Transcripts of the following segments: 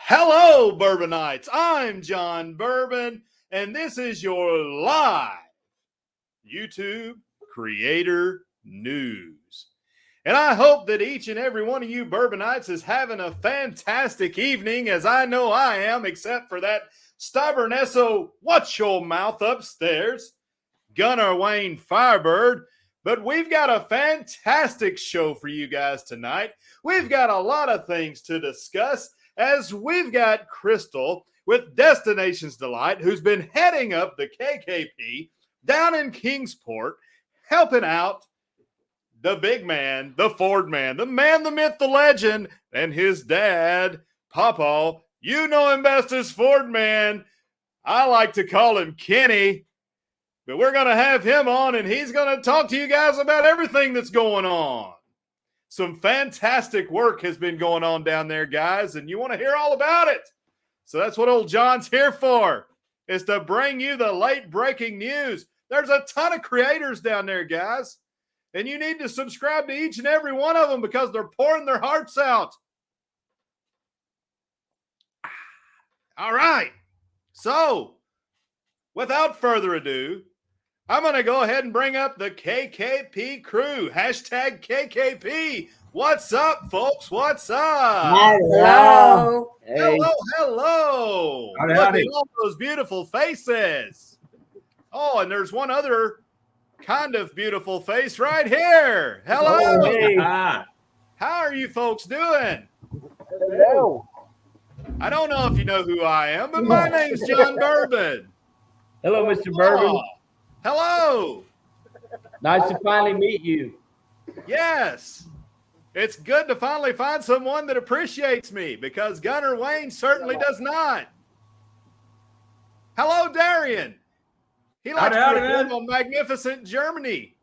Hello, Bourbonites. I'm John Bourbon, and this is your live YouTube Creator News. And I hope that each and every one of you Bourbonites is having a fantastic evening, as I know I am, except for that stubborn SO what's your mouth upstairs, Gunnar Wayne Firebird. But we've got a fantastic show for you guys tonight. We've got a lot of things to discuss, as we've got Crystal with Destinations Delight, who's been heading up the KKP down in Kingsport, helping out the big man, the Ford man, the man, the myth, the legend, and his dad, Papa. You know him best as Ford man. I like to call him Kenny. But we're going to have him on, and he's going to talk to you guys about everything that's going on. Some fantastic work has been going on down there, guys, and you want to hear all about it. So that's what old John's here for, is to bring you the late-breaking news. There's a ton of creators down there, guys, and you need to subscribe to each and every one of them because they're pouring their hearts out. All right. So, without further ado, I'm going to go ahead and bring up the KKP crew. Hashtag KKP. What's up, folks? What's up? Hello. Hey. Hello, hello. Howdy, Look howdy. at all those beautiful faces. Oh, and there's one other kind of beautiful face right here. Hello. Oh, hey. How are you folks doing? Hello. I don't know if you know who I am, but my name's John Bourbon. Hello, Mr. Bourbon. Oh, hello. Nice to finally meet you. Yes. It's good to finally find someone that appreciates me, because Gunnar Wayne certainly does not. Hello, Darian. He likes Howdy, to man. live on magnificent Germany.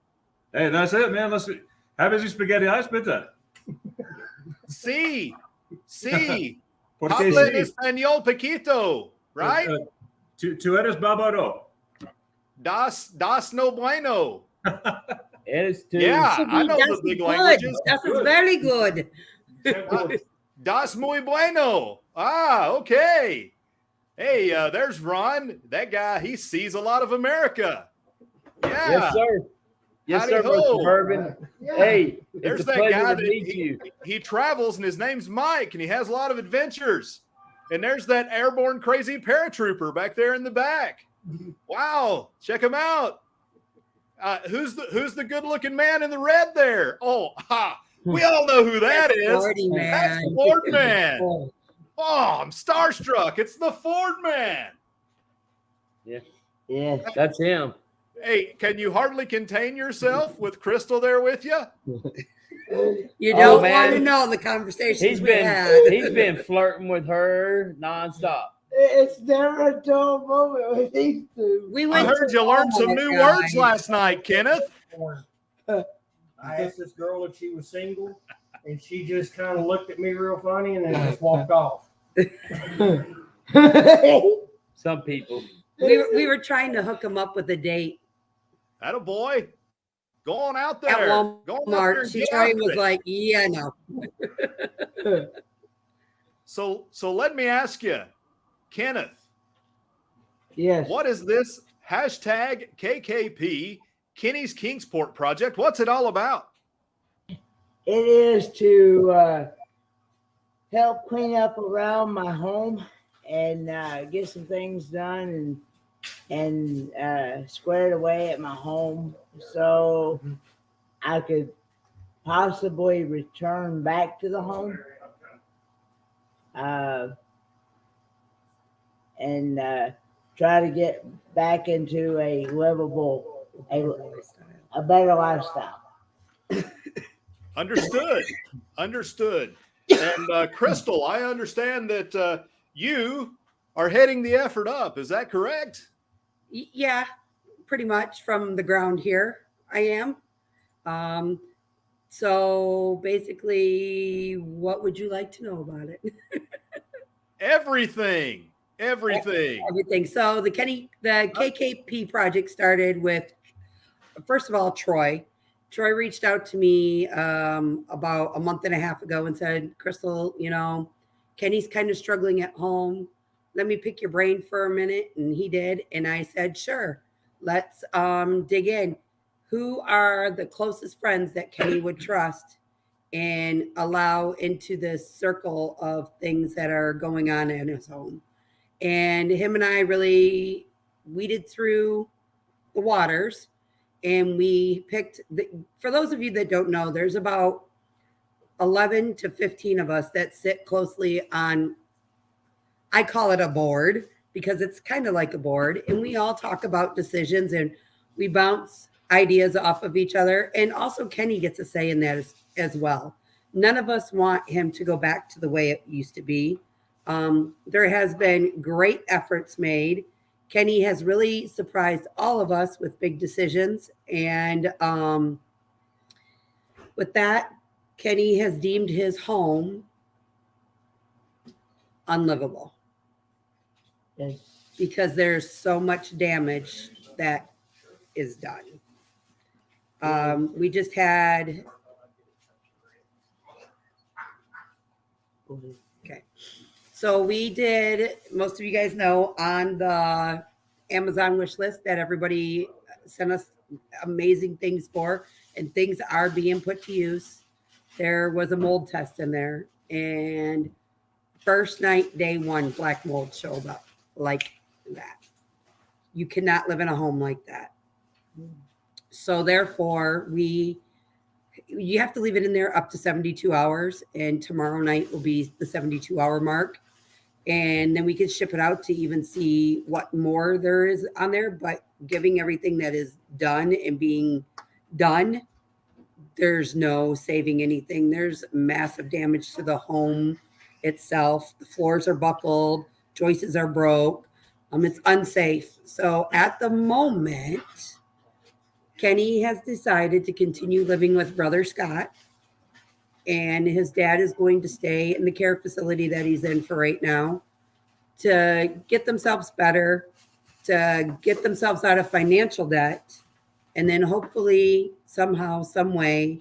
Hey, that's it, man. Let's have a spaghetti ice bitte. Sí. Porque Habla en sí. español poquito, right? Tú eres bárbaro. Das no bueno. It is too. Yeah, I know That's the big good. languages. That's Good. very good. Das muy bueno. Ah, okay. Hey, there's Ron. That guy, he sees a lot of America. Yeah. Yes, sir. Yes, Howdy sir, ho. Mr. Bourbon. Hey, There's it's a that pleasure guy to that meet you. he travels, and his name's Mike, and he has a lot of adventures. And there's that airborne crazy paratrooper back there in the back. Wow, check him out. Who's the good-looking man in the red there? Oh, we all know who that That's is. Fordy, That's man. Ford Man. Oh, I'm starstruck. It's the Ford Man. Yeah, that's him. Hey, can you hardly contain yourself with Crystal there with you? You Oh, don't man. want to know the conversations He's we been had. he's been flirting with her nonstop. It's never a dull moment with these two. We I went heard to you learned some Walmart, new guys. words last night, Kenneth. I asked this girl if she was single, and she just kind of looked at me real funny and then just walked off. Some people. We were trying to hook him up with a date Atta boy. Go on out there. at Go on out there Walmart. and She get Troy after was it. like, "Yeah, no." So let me ask you, Kenneth, Yes. what is this hashtag KKP Kenny's Kingsport project? What's it all about? It is to help clean up around my home and get some things done and squared away at my home, so I could possibly return back to the home and try to get back into a livable, a better lifestyle. Understood. Understood. And Crystal, I understand that you are heading the effort up. Is that correct? Yeah, pretty much from the ground here. I am. So basically, what would you like to know about it? Everything. Everything. So the KKP project started with, first of all, Troy. Troy reached out to me about a month and a half ago and said, Crystal, Kenny's kind of struggling at home. Let me pick your brain for a minute. And he did. And I said, sure, let's dig in. Who are the closest friends that Kenny would trust and allow into this circle of things that are going on in his home? And him and I really weeded through the waters, and we picked for those of you that don't know, there's about 11 to 15 of us that sit closely on, I call it a board because it's kind of like a board, and we all talk about decisions and we bounce ideas off of each other. And also Kenny gets a say in that as well. None of us want him to go back to the way it used to be. There has been great efforts made. Kenny has really surprised all of us with big decisions. And with that, Kenny has deemed his home unlivable. Yes. Because there's so much damage that is done. We just had, okay. So we did, most of you guys know, on the Amazon wish list that everybody sent us amazing things for, and things are being put to use. There was a mold test in there, and first night, day one, black mold showed up like that. You cannot live in a home like that. So therefore, you have to leave it in there up to 72 hours, and tomorrow night will be the 72-hour mark. And then we can ship it out to even see what more there is on there. But giving everything that is done and being done, there's no saving anything. There's massive damage to the home itself. The floors are buckled, joists are broke. It's unsafe. So at the moment, Kenny has decided to continue living with Brother Scott, and his dad is going to stay in the care facility that he's in for right now to get themselves better, to get themselves out of financial debt, and then hopefully somehow, some way,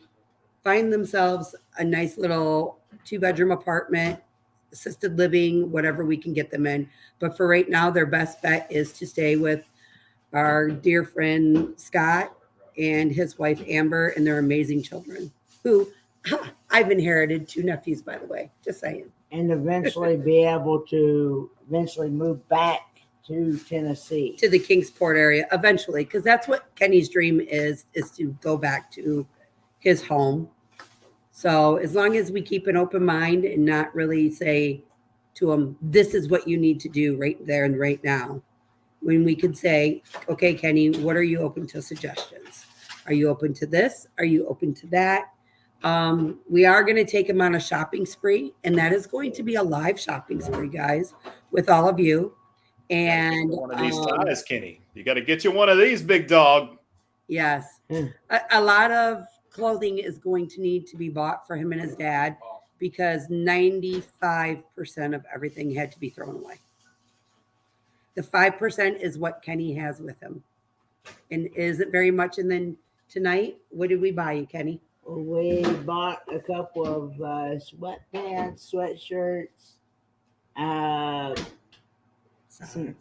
find themselves a nice little 2-bedroom apartment, assisted living, whatever we can get them in. But for right now, their best bet is to stay with our dear friend Scott and his wife Amber and their amazing children, who I've inherited 2 nephews, by the way, just saying. And eventually be able to move back to Tennessee. To the Kingsport area eventually, because that's what Kenny's dream is to go back to his home. So as long as we keep an open mind and not really say to him, this is what you need to do right there and right now, when we could say, okay, Kenny, what are you open to suggestions? Are you open to this? Are you open to that? We are going to take him on a shopping spree, and that is going to be a live shopping spree, guys, with all of you. And one of these ties, Kenny. You got to get you one of these, big dog. Yes. A lot of clothing is going to need to be bought for him and his dad, because 95% of everything had to be thrown away. The 5% is what Kenny has with him. And isn't very much. And then tonight, what did we buy you, Kenny? We bought a couple of sweatpants, sweatshirts, some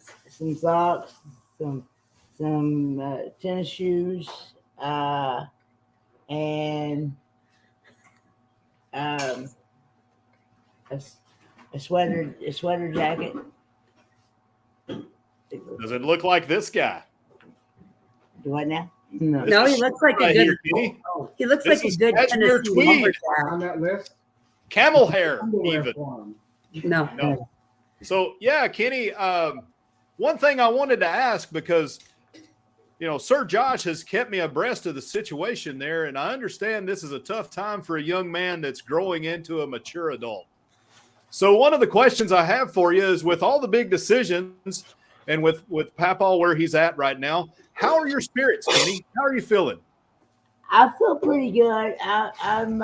socks, some tennis shoes, and a sweater jacket. Does it look like this guy? Do what now? No, he looks like a good. He looks like a good cashmere Tennessee tweed lumberjack. On that list, camel hair, underwear even. for 'em. No. So yeah, Kenny. One thing I wanted to ask, because Sir Josh has kept me abreast of the situation there, and I understand this is a tough time for a young man that's growing into a mature adult. So one of the questions I have for you is, with all the big decisions and with Papaw where he's at right now, how are your spirits, Kenny? How are you feeling? I feel pretty good. I'm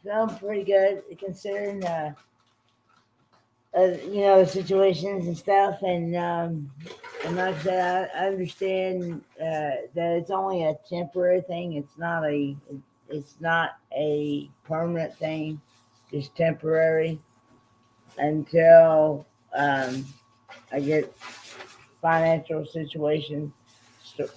feeling pretty good considering the situations and stuff. And like I said, I understand that it's only a temporary thing. It's not it's not a permanent thing, just temporary until I get financial situation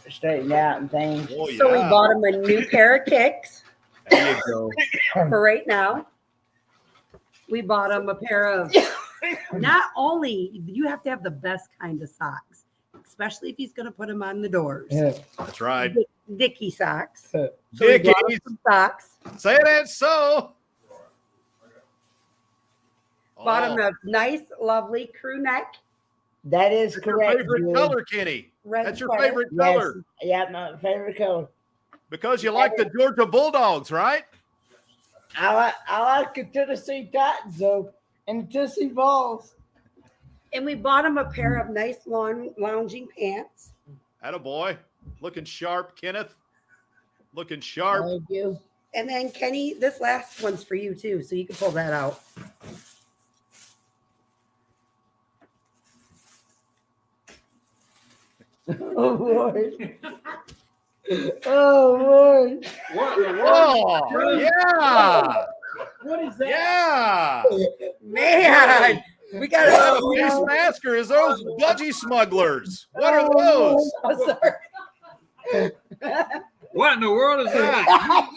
straightened out and things. Oh, So we bought him a new pair of kicks There you go. for right now. We bought him a pair of, not only, you have to have the best kind of socks, especially if he's going to put them on the doors. That's right. Dicky socks. So we bought him Dickies. some socks. Say that so. Bought him a nice, lovely crew neck. That is That's your correct. favorite Julie. color, Kenny. Red That's your sweater. favorite Yes. color. Yeah, my favorite color. Because you like the Georgia Bulldogs, right? I like the Tennessee Titans though, and the Tennessee Vols. And we bought him a pair of nice lounging pants. Attaboy. Looking sharp, Kenneth. Looking sharp. Thank you. And then Kenny, this last one's for you too, so you can pull that out. Oh Lord. Oh Lord. What in the world? Oh, yeah. What is that? Yeah. Man, we got Oh, these to. maskers, those budgie smugglers. What are those? I'm sorry. What in the world is that?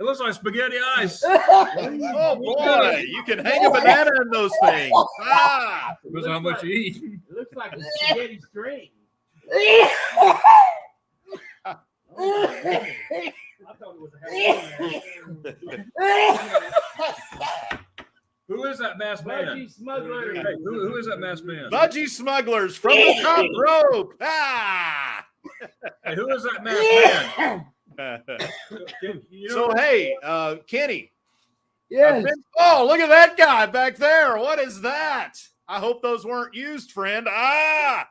It looks like spaghetti ice. Oh boy, you can hang a banana in those things. Ah, Depends on how much you eat. It looks like a spaghetti string. I thought it was a Who is that masked man? budgie smuggler. Hey, who is that masked man? budgie smugglers from the top rope. Ah. Hey, who is that masked man? You know, So hey, Kenny. Yes. Oh, look at that guy back there. What is that? I hope those weren't used, friend. Ah.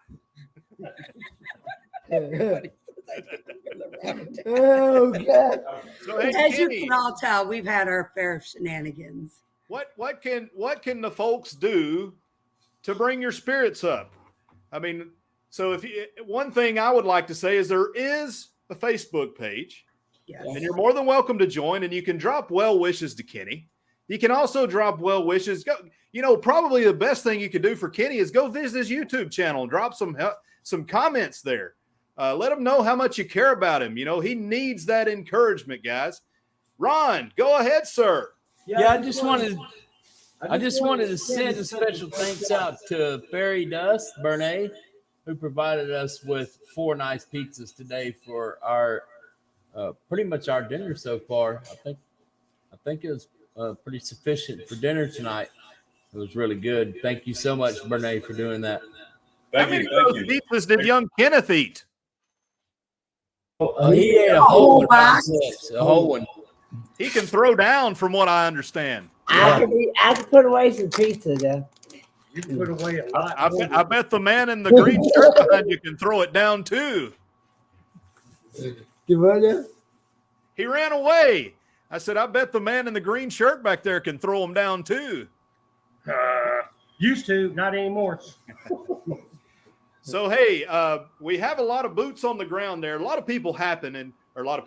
Oh God. So hey, As you Kenny, can all tell, we've had our fair of shenanigans. what can the folks do to bring your spirits up? I mean, so if you, one thing I would like to say is there is a Facebook page, Yes. and you're more than welcome to join, and you can drop well wishes to Kenny. You can also drop well wishes. Go, you know, probably the best thing you could do for Kenny is go visit his YouTube channel and drop some comments there. Let him know how much you care about him. You know, he needs that encouragement, guys. Ron, go ahead, sir. Yeah, I just wanted to send a special thanks out to Fairy Dust Bernay, who provided us with 4 nice pizzas today for our pretty much our dinner so far. I think it was pretty sufficient for dinner tonight. It was really good. Thank you so much, Bernay, for doing that. How many of those pizzas did young Kenneth eat? He ate a whole one. A whole one. He can throw down, from what I understand. I could put away some pizza though. You can put away a lot. I bet the man in the green shirt behind you can throw it down too. He ran away. I said, I bet the man in the green shirt back there can throw him down too. Used to, not anymore. So, hey, we have a lot of boots on the ground there. A lot of people a lot of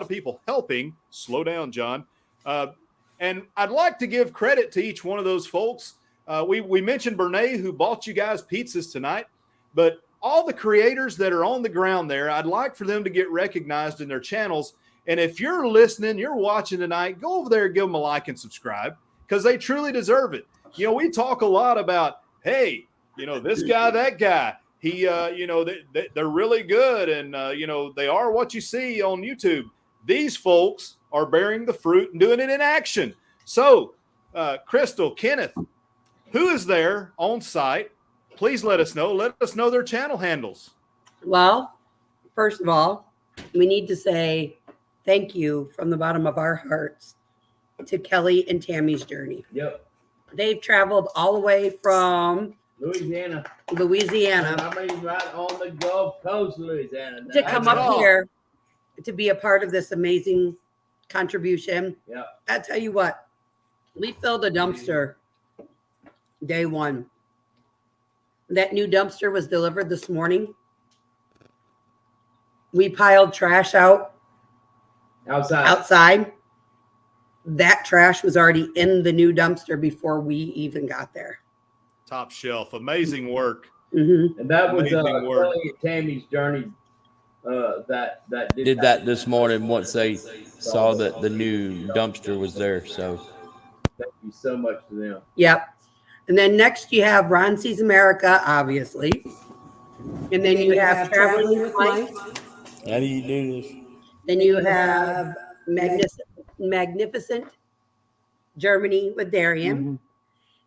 people helping. Slow down, John. And I'd like to give credit to each one of those folks. We mentioned Bernay, who bought you guys pizzas tonight, but all the creators that are on the ground there, I'd like for them to get recognized in their channels. And if you're listening, you're watching tonight, go over there and give them a like and subscribe, because they truly deserve it. You know, we talk a lot about, hey, you know, this guy, that guy, he, you know, they're really good. And, you know, they are what you see on YouTube. These folks are bearing the fruit and doing it in action. So, Crystal, Kenneth, who is there on site? Please let us know. Let us know their channel handles. Well, first of all, we need to say thank you from the bottom of our hearts to Kelly and Tammy's journey. Yep. They've traveled all the way from Louisiana. Louisiana I mean, right on the Gulf Coast, Louisiana. to come That's up all. here to be a part of this amazing contribution. Yeah. I tell you what, we filled a dumpster day one. That new dumpster was delivered this morning. We piled trash out outside. That trash was already in the new dumpster before we even got there. Top shelf. Amazing work. Mm-hmm. And that was Amazing work. Kelly and Tammy's journey. That did that this morning once they saw that the new dumpster was there. So thank you so much to them. Yep. And then next you have Ron Sees America, obviously. And then you have Traveling with Mike. How do you do this? Then you have Magnificent Germany with Darian. Mm-hmm.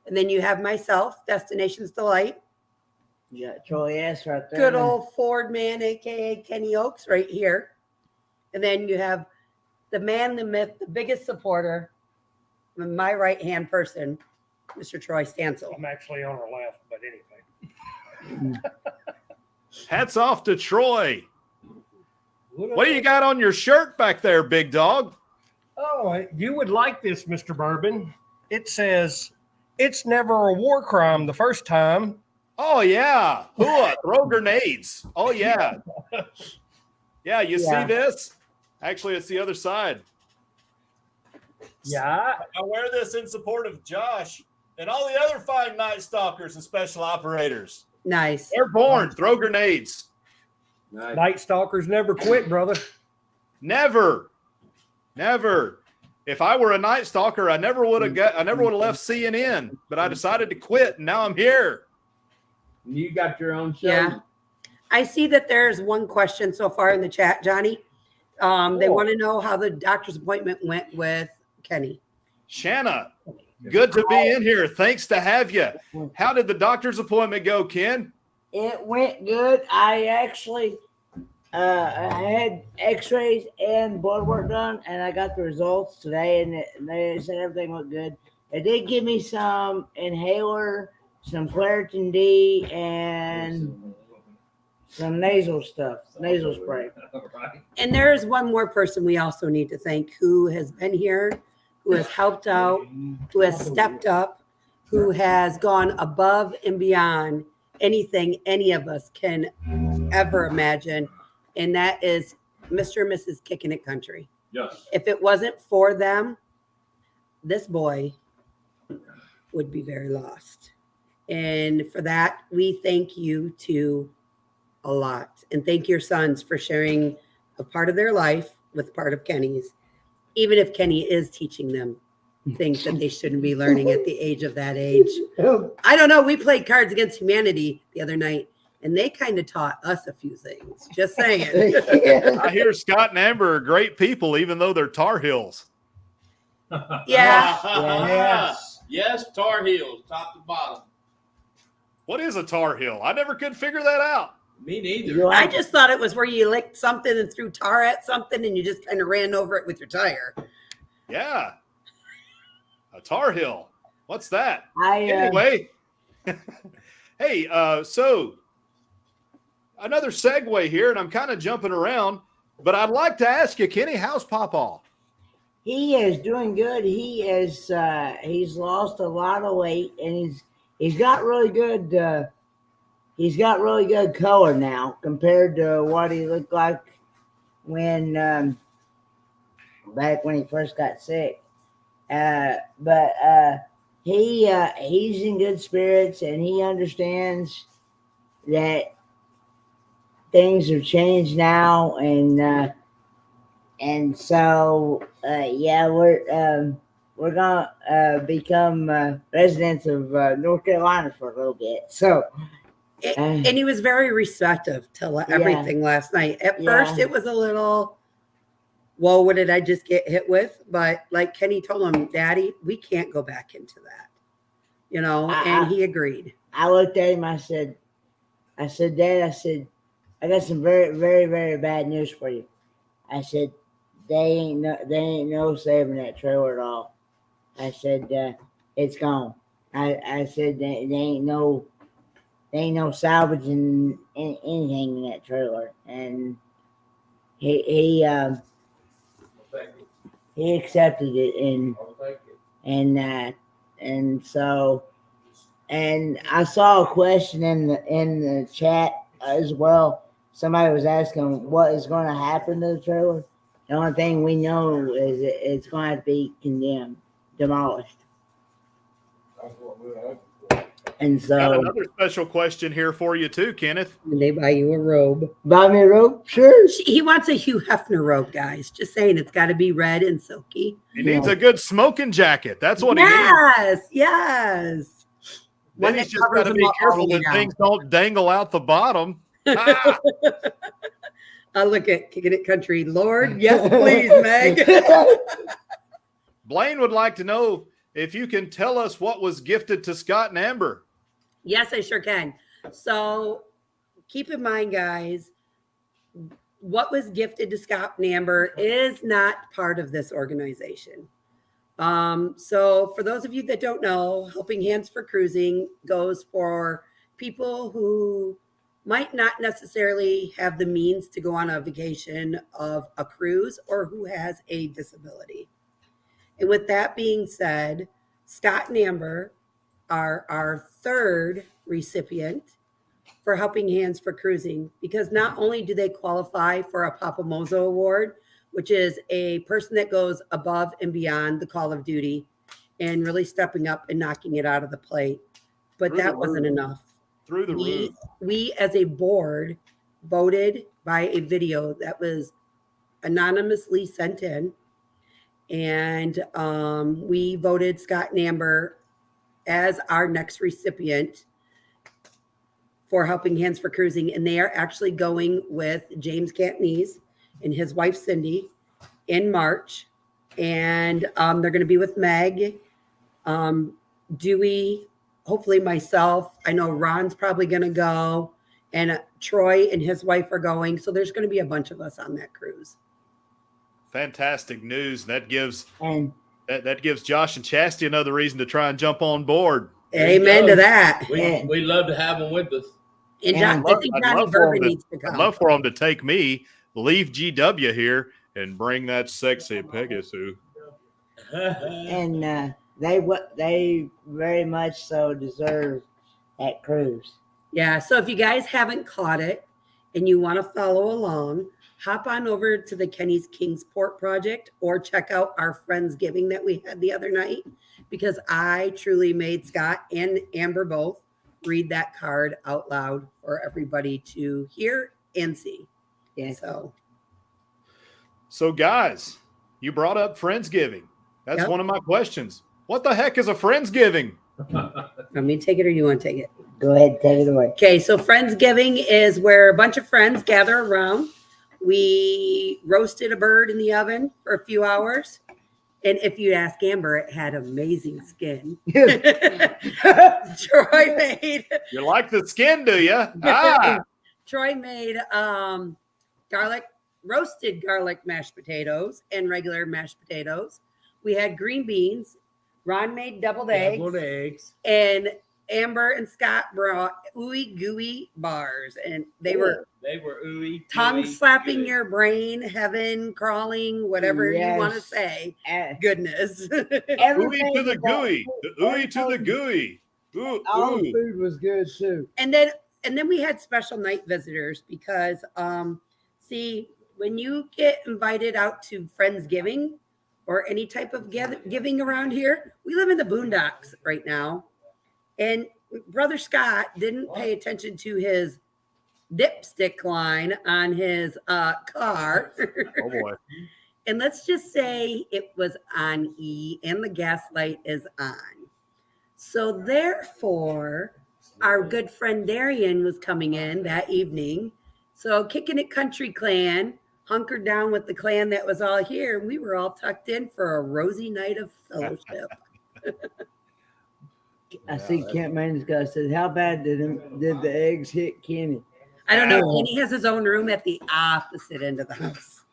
And then you have myself, Destinations Delight. You got Troy S. right there. Good old Ford man, aka Kenny Oaks, right here. And then you have the man, the myth, the biggest supporter, my right-hand person, Mr. Troy Stansel. I'm actually on her left, but anyway. Hats off to Troy. What do you got on your shirt back there, big dog? Oh, you would like this, Mr. Bourbon. It says, "It's never a war crime the first time." Oh, yeah. Hua, throw grenades. Oh, yeah. Yeah, you see this? Actually, it's the other side. Yeah. I wear this in support of Josh and all the other fine night stalkers and special operators. Nice. They're born. Throw grenades. Nice. Night stalkers never quit, brother. Never. Never. If I were a night stalker, I never would have left CNN, but I decided to quit, and now I'm here. You got your own show. Yeah. I see that there's one question so far in the chat, Johnny. They want to know how the doctor's appointment went with Kenny. Shanna, good to be in here. Thanks to have you. How did the doctor's appointment go, Ken? It went good. I actually I had x-rays and blood work done, and I got the results today, and they said everything looked good. They did give me some inhaler, some Claritin D, and some nasal stuff, nasal spray. And there is one more person we also need to thank who has been here, who has helped out, who has stepped up, who has gone above and beyond anything any of us can ever imagine. And that is Mr. and Mrs. Kicking It Country. Yes. If it wasn't for them, this boy would be very lost. And for that, we thank you two a lot. And thank your sons for sharing a part of their life with part of Kenny's, even if Kenny is teaching them things that they shouldn't be learning at the age of that age. I don't know. We played Cards Against Humanity the other night, and they kind of taught us a few things. Just saying. I hear Scott and Amber are great people, even though they're Tar Heels. Yeah. Yes, Tar Heels, top to bottom. What is a Tar Heel? I never could figure that out. Me neither. I just thought it was where you licked something and threw tar at something and you just kind of ran over it with your tire. Yeah. A Tar Heel. What's that? Anyway. Hey, so another segue here, and I'm kind of jumping around, but I'd like to ask you, Kenny, how's Pawpaw? He is doing good. He is he's lost a lot of weight, and he's got really good color now compared to what he looked like when back when he first got sick. But he's in good spirits, and he understands that things have changed now, and so we're gonna become residents of North Carolina for a little bit. So, And he was very receptive to everything last night. At first, it was a little, whoa, what did I just get hit with? But like Kenny told him, Daddy, we can't go back into that, and he agreed. I looked at him. I said, Dad, I got some very, very, very bad news for you. I said, they ain't no saving that trailer at all. I said, it's gone. I said, they ain't no salvaging anything in that trailer. And he accepted it, and so, and I saw a question in the chat as well. Somebody was asking what is going to happen to the trailer. The only thing we know is it's going to be condemned, demolished. And Got so, another special question here for you too, Kenneth. When they buy you a robe. buy me a rope? Sure. He wants a Hugh Hefner robe, guys. Just saying, it's got to be red and silky. He needs a good smoking jacket. That's what he needs. Yes, yes. Then One he's that just got covers to him be all careful the way that down. things don't dangle out the bottom. Ah! Look at Kicking It Country. Lord, yes, please, Meg. Blaine would like to know if you can tell us what was gifted to Scott and Amber. Yes, I sure can. So keep in mind, guys, what was gifted to Scott and Amber is not part of this organization. So for those of you that don't know, Helping Hands for Cruising goes for people who might not necessarily have the means to go on a vacation of a cruise or who has a disability. And with that being said, Scott and Amber are our third recipient for Helping Hands for Cruising, because not only do they qualify for a Papa Mozo Award, which is a person that goes above and beyond the call of duty and really stepping up and knocking it out of the plate, but Through the that wasn't roof. enough. Through the roof. We as a board voted by a video that was anonymously sent in, and we voted Scott and Amber as our next recipient for Helping Hands for Cruising, and they are actually going with James Cantonese and his wife Cindy in March, and they're going to be with Meg, Dewey, hopefully myself. I know Ron's probably going to go, and Troy and his wife are going, so there's going to be a bunch of us on that cruise. Fantastic news. That gives And that gives Josh and Chastity another reason to try and jump on board. Amen to that. We love to have them with us. And John, I think I'd Johnny love for 'em Bourbon to- needs to I'd come. love for them to take me, leave GW here, and bring that sexy Pegasus. and they very much so deserve that cruise. Yeah, so if you guys haven't caught it and you want to follow along, hop on over to the Kenny's Kingsport project or check out our Friendsgiving that we had the other night, because I truly made Scott and Amber both read that card out loud for everybody to hear and see. Yeah. So, guys, you brought up Friendsgiving. That's Yep. one of my questions. What the heck is a Friendsgiving? Want me to take it or you want to take it? Go ahead, take it away. Okay, so Friendsgiving is where a bunch of friends gather around. We roasted a bird in the oven for a few hours. And if you ask Amber, it had amazing skin. Troy made You like the skin, do you? Ah, Troy made roasted garlic mashed potatoes and regular mashed potatoes. We had green beans. Ron made deviled eggs. And Amber and Scott brought ooey gooey bars, and they were ooey. tongue gooey, slapping good. your brain, heaven crawling, whatever you want to Yes. say. Uh, Goodness. ooey to the gooey. The ooey to the gooey. Ooh, All the ooh. food was good too. and then we had special night visitors because see, when you get invited out to Friendsgiving or any type of giving around here, we live in the boondocks right now, and Brother Scott didn't pay attention to his dipstick line on his car. Oh, boy. And let's just say it was on E and the gas light is on. So therefore, our good friend Darian was coming in that evening. So Kicking It Country Clan hunkered down with the clan that was all here. We were all tucked in for a rosy night of fellowship. I see Kent Man's guy said, "How bad did the eggs hit Kenny?" I don't know. Kenny has his own room at the opposite end of the house.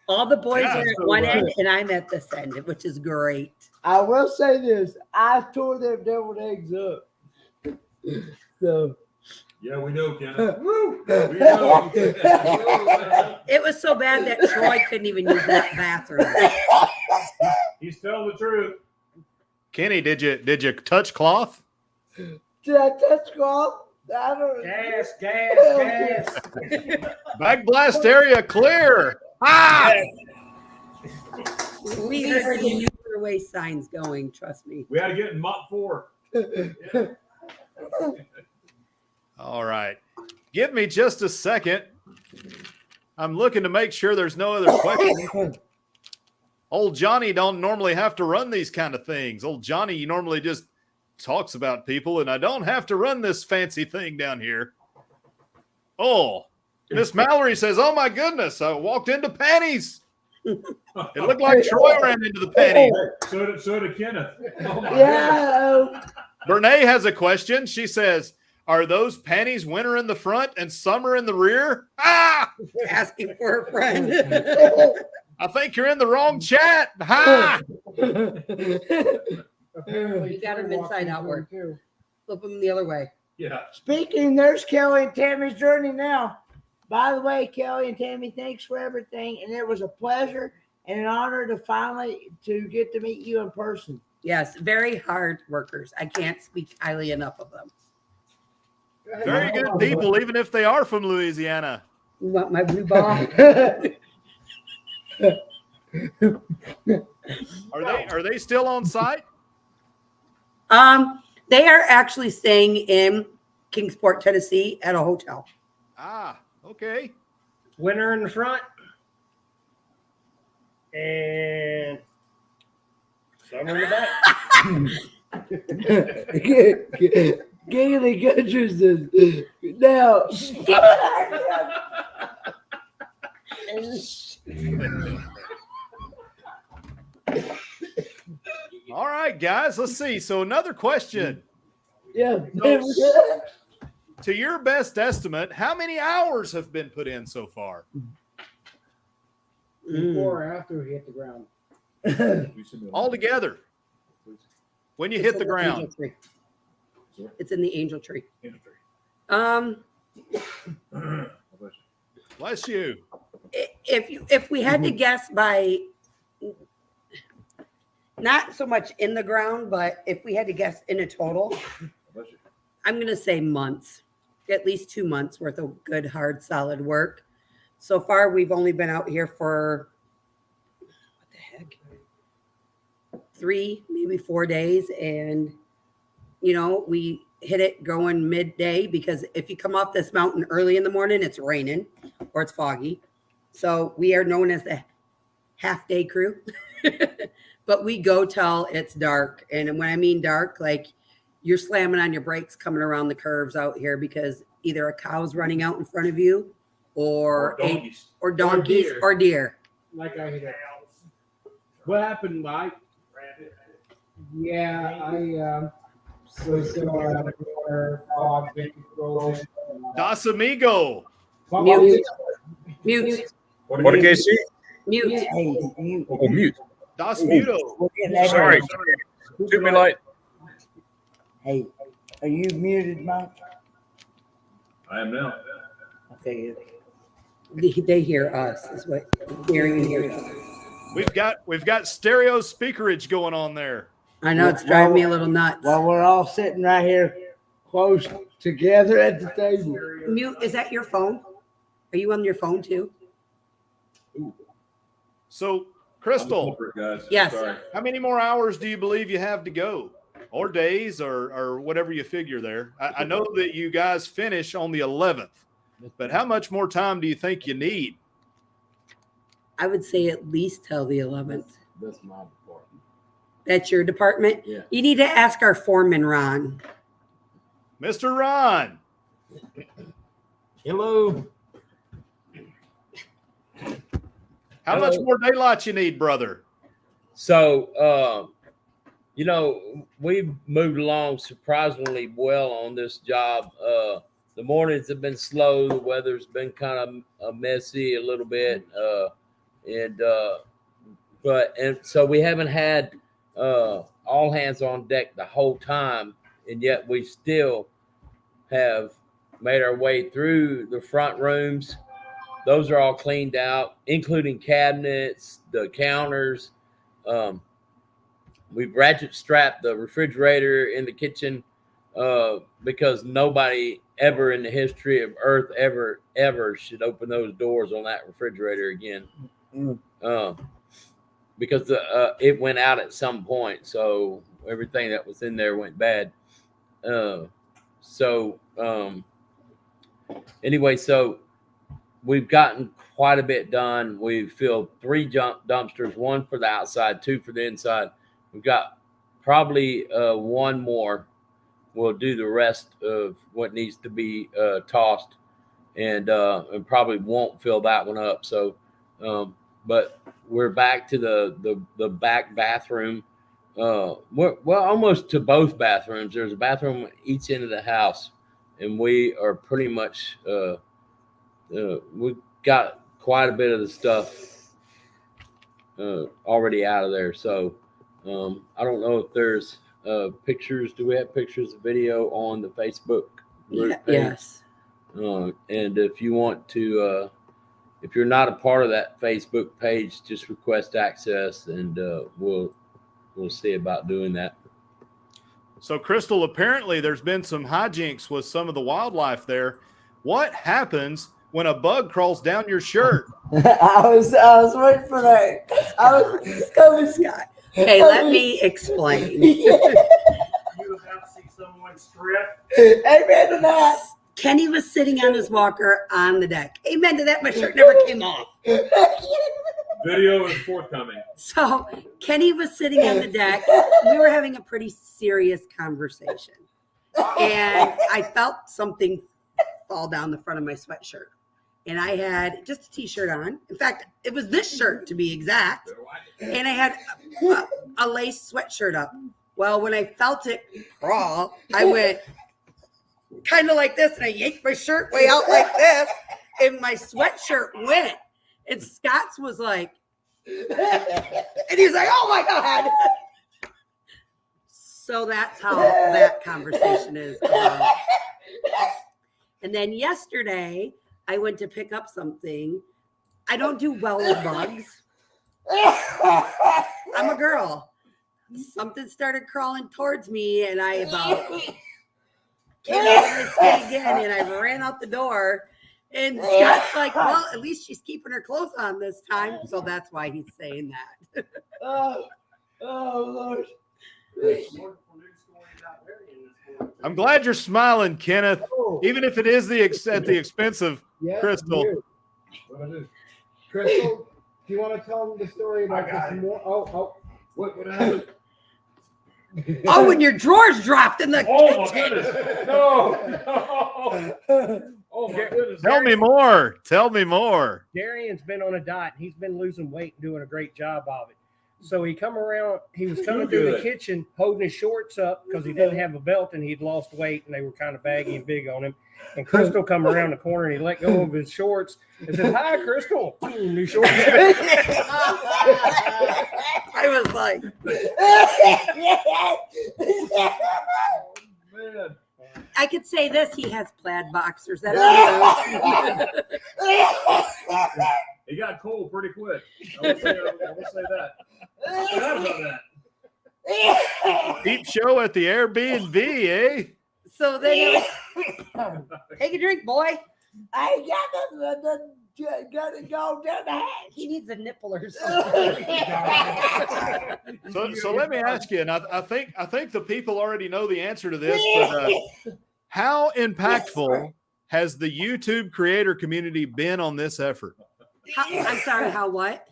All the boys Yeah, are at so one right. end and I'm at this end, which is great. I will say this: I tore them deviled eggs up. So Yeah, we know, Kenneth. We know. It was so bad that Troy couldn't even use that bathroom. He's telling the truth. Kenny, did you touch cloth? did I touch golf? I don't. Gas. Back blast area clear. Ah! We heard the use your way signs going. Trust me. We had to get in Mach 4. All right. Give me just a second. I'm looking to make sure there's no other questions. Old Johnny don't normally have to run these kind of things. Old Johnny normally just talks about people, and I don't have to run this fancy thing down here. Oh, Miss Mallory says, oh my goodness, I walked into panties. It looked like Troy ran into the panties. So did Kenneth. Oh my Yeah. Bernay has a question. She says, are those panties winter in the front and summer in the rear? Ah! Asking for a friend. I think you're in the wrong chat. Ha! You got them inside outward. Flip them the other way. Yeah. Speaking, there's Kelly and Tammy's journey now. By the way, Kelly and Tammy, thanks for everything, and it was a pleasure and an honor to finally to get to meet you in person. Yes, very hard workers. I can't speak highly enough of them. Very good people, even if they are from Louisiana. You want my blue ball? Are they still on site? They are actually staying in Kingsport, Tennessee at a hotel. Ah, okay. Winter in the front. And summer in the back. Gaily Gudgers is now. All right, guys, let's see. So another question. Yeah. To your best estimate, how many hours have been put in so far? Before or after we hit the ground. All together. When you hit the ground. It's in the angel tree. Bless you. If we had to guess by not so much in the ground, but if we had to guess in a total, I'm going to say months, at least 2 months worth of good, hard, solid work. So far, we've only been out here for, what the heck, 3, maybe 4 days. And, you know, we hit it going midday because if you come off this mountain early in the morning, it's raining or it's foggy. So we are known as the half day crew, but we go till it's dark. And when I mean dark, like you're slamming on your brakes coming around the curves out here because either a cow's running out in front of you or donkeys or deer. Like I hit. What happened, Mike? Yeah, I was fog, Das Amigo. Mute. What did KC? Mute. Hey, you. Oh, mute. Das Muto. Sorry. Moonlight. Hey, are you muted, Mike? I am now. Okay. They hear us is what hearing hears us. We've got stereo speakerage going on there. I know it's driving me a little nuts. Well, we're all sitting right here close together at the table. Mute, is that your phone? Are you on your phone too? So, Crystal, Yes. Sorry. how many more hours do you believe you have to go? Or days or whatever you figure there? I know that you guys finish on the 11th, but how much more time do you think you need? I would say at least till the 11th. That's my department. That's your department? Yeah. You need to ask our foreman, Ron. Mr. Ron. Hello. How much more daylight you need, brother? So, you know, we've moved along surprisingly well on this job. The mornings have been slow. The weather's been kind of messy a little bit. And so we haven't had all hands on deck the whole time. And yet we still have made our way through the front rooms. Those are all cleaned out, including cabinets, the counters. We've ratchet strapped the refrigerator in the kitchen because nobody ever in the history of Earth ever should open those doors on that refrigerator again. Because it went out at some point, so everything that was in there went bad. Anyway, so we've gotten quite a bit done. We've filled 3 dumpsters, 1 for the outside, 2 for the inside. We've got probably 1 more. We'll do the rest of what needs to be tossed, and probably won't fill that one up. So, but we're back to the back bathroom. Well, almost to both bathrooms. There's a bathroom at each end of the house, and we are pretty much we've got quite a bit of the stuff already out of there. So I don't know if there's pictures. Do we have pictures of video on the Facebook group page? Yes. And if you want to, if you're not a part of that Facebook page, just request access, and we'll see about doing that. So, Crystal, apparently there's been some hijinks with some of the wildlife there. What happens when a bug crawls down your shirt? I was waiting for that. I was coming, Scott. Okay, let me explain. You have to see someone strip. Amen to that. Kenny was sitting on his walker on the deck. Amen to that. My shirt never came off. Video is forthcoming. So Kenny was sitting on the deck. We were having a pretty serious conversation. And I felt something fall down the front of my sweatshirt. And I had just a t-shirt on. In fact, it was this shirt to be exact. And I had a lace sweatshirt up. Well, when I felt it crawl, I went kind of like this, and I yanked my shirt way out like this, and my sweatshirt went. And Scott's was like, and he's like, oh my God. So that's how that conversation is about. And then yesterday, I went to pick up something. I don't do well with bugs. I'm a girl. Something started crawling towards me, and I about came over the skin again, and I ran out the door. And Scott's like, well, at least she's keeping her clothes on this time. So that's why he's saying that. Oh, Lord. I'm glad you're smiling, Kenneth, even if it is at the expense of Crystal. Crystal, do you want to tell them the story about this more? What happened? Oh, when your drawers dropped in the Oh, my kitchen. goodness. No. Oh, my goodness. Tell me more. Tell me more. Darian's been on a diet. He's been losing weight and doing a great job of it. So he was coming through the kitchen holding his shorts up because he didn't have a belt and he'd lost weight and they were kind of baggy and big on him. And Crystal come around the corner and he let go of his shorts and said, hi, Crystal. Boom, new shorts. I was like, Man. I could say this. He has plaid boxers. That's It got cold pretty quick. I will say that. I forgot about that. Deep show at the Airbnb, eh? So then take a drink, boy. I ain't got nothing. Got to go down the hatch. He needs a nipple or something. So let me ask you, and I think the people already know the answer to this, but how impactful has the YouTube creator community been on this effort? I'm sorry, how what?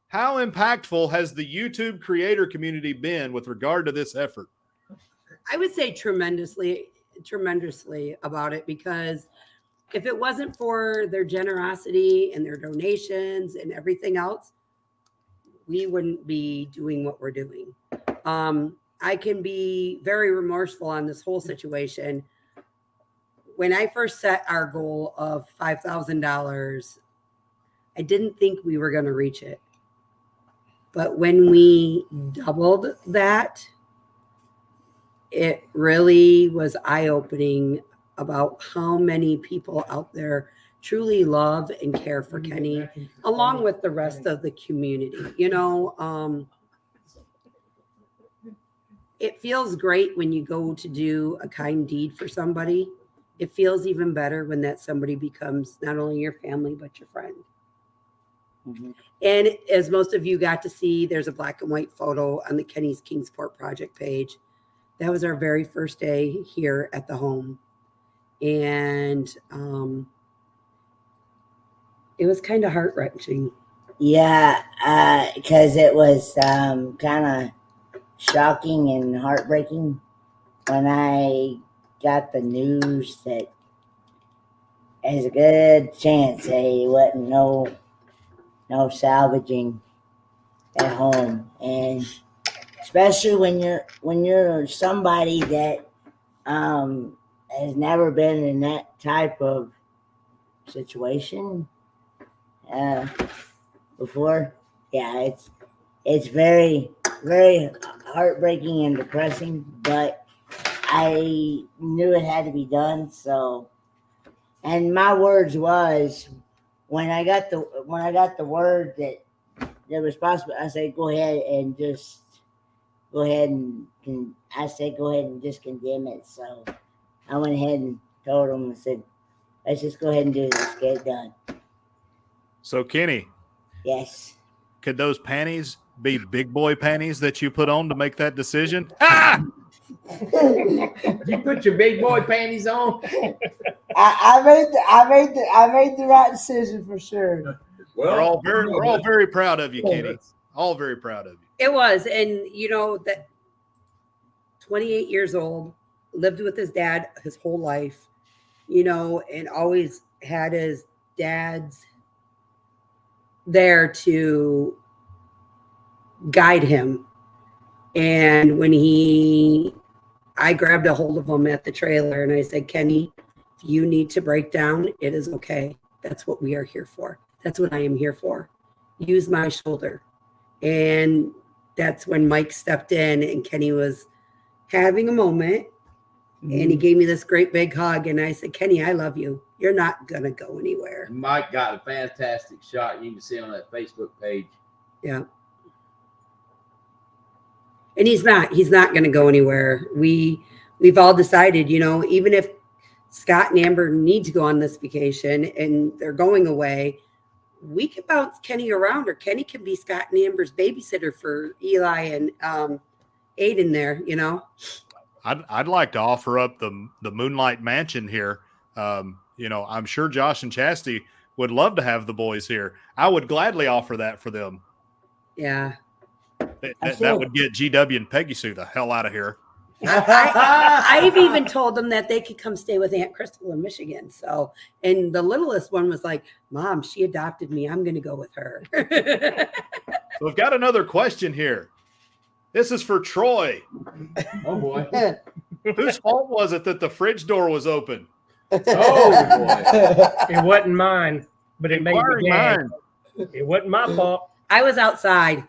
How impactful has the YouTube creator community been with regard to this effort? I would say tremendously about it, because if it wasn't for their generosity and their donations and everything else, we wouldn't be doing what we're doing. I can be very remorseful on this whole situation. When I first set our goal of $5,000, I didn't think we were going to reach it. But when we doubled that, it really was eye-opening about how many people out there truly love and care for Kenny, along with the rest of the community. You know, it feels great when you go to do a kind deed for somebody. It feels even better when that somebody becomes not only your family, but your friend. Mm-hmm. And as most of you got to see, there's a black and white photo on the Kenny's Kingsport project page. That was our very first day here at the home. And it was kind of heart-wrenching. Yeah, because it was kind of shocking and heartbreaking when I got the news that there's a good chance there wasn't no salvaging at home, and especially when you're somebody that has never been in that type of situation before. Yeah, it's very, very heartbreaking and depressing, but I knew it had to be done. So, and my words was when I got the word that it was possible, I said, go ahead and just condemn it. So I went ahead and told them, I said, let's just go ahead and do this, get it done. So Kenny, Yes. could those panties be big boy panties that you put on to make that decision? Ah! You put your big boy panties on. I made the right decision for sure. Well, We're all very proud of you, Kenny. All very proud of you. It was. And, you know, that 28 years old, lived with his dad his whole life, you know, and always had his dad's there to guide him. And when I grabbed a hold of him at the trailer and I said, Kenny, if you need to break down, it is okay. That's what we are here for. That's what I am here for. Use my shoulder. And that's when Mike stepped in and Kenny was having a moment. And he gave me this great big hug. And I said, Kenny, I love you. You're not going to go anywhere. Mike got a fantastic shot. You can see on that Facebook page. Yeah. And he's not going to go anywhere. We've all decided, you know, even if Scott and Amber need to go on this vacation and they're going away, we can bounce Kenny around, or Kenny can be Scott and Amber's babysitter for Eli and Aiden there, you know. I'd like to offer up the Moonlight Mansion here. You know, I'm sure Josh and Chastity would love to have the boys here. I would gladly offer that for them. Yeah. That would get GW and Peggy Sue the hell out of here. I've even told them that they could come stay with Aunt Crystal in Michigan. So, and the littlest one was like, Mom, she adopted me. I'm going to go with her. So we've got another question here. This is for Troy. Oh, boy. Whose fault was it that the fridge door was open? Oh, boy. It wasn't mine, but it made Inquiring me gag. mind. It wasn't my fault. I was outside.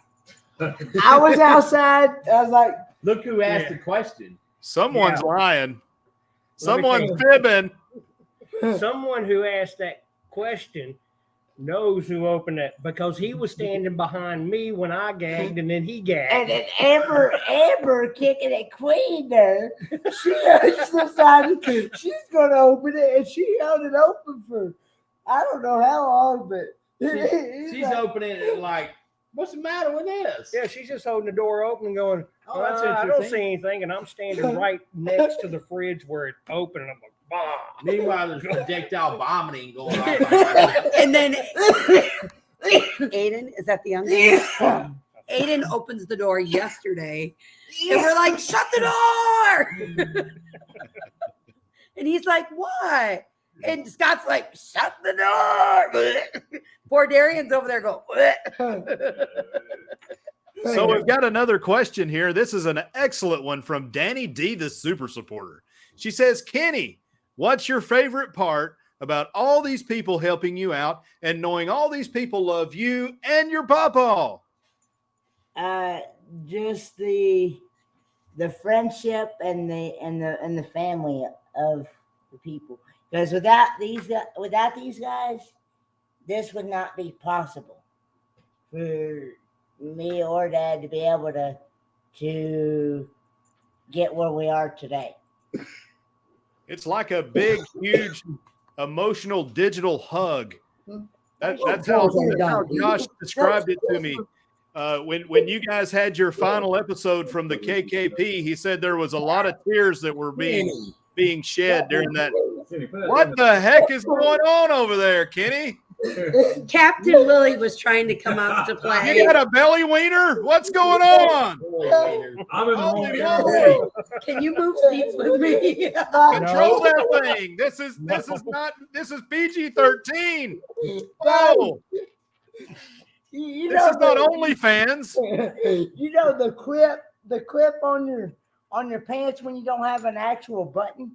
I was outside. I was like, Look who asked the question. Someone's lying. Let me Someone's tell fibbing. Someone who asked that question knows who opened it, because he was standing behind me when I gagged, and then he and gagged. then Amber kicking at Queen there. She decided she's going to open it, and she held it open for I don't know how long, but She's opening it like, what's the matter with this? Yeah, she's just holding the door open and going, Oh, that's I don't interesting. see anything, and I'm standing right next to the fridge where it opened, and I'm like, bah. Meanwhile, there's projectile vomiting going on. And then Aiden, is that the youngest? Yeah. Aiden opens the door yesterday, and we're like, shut the door. And he's like, what? And Scott's like, shut the door. Poor Darian's over there going, what? So we've got another question here. This is an excellent one from Danny D, the super supporter. She says, Kenny, what's your favorite part about all these people helping you out and knowing all these people love you and your pawpaw? Just the friendship and the family of the people. Because without these guys, this would not be possible for me or Dad to be able to get where we are today. It's like a big, huge, emotional digital hug. That's how Josh described it to me. When you guys had your final episode from the KKP, he said there was a lot of tears that were being shed during that. What the heck is going on over there, Kenny? Captain Willie was trying to come up to play. You got a belly wiener? What's going on? I'm in the Holy wrong moly. game. Can you move seats with me? Control that thing. This is PG-13. Oh, You this know is not OnlyFans. You know the clip on your pants when you don't have an actual button.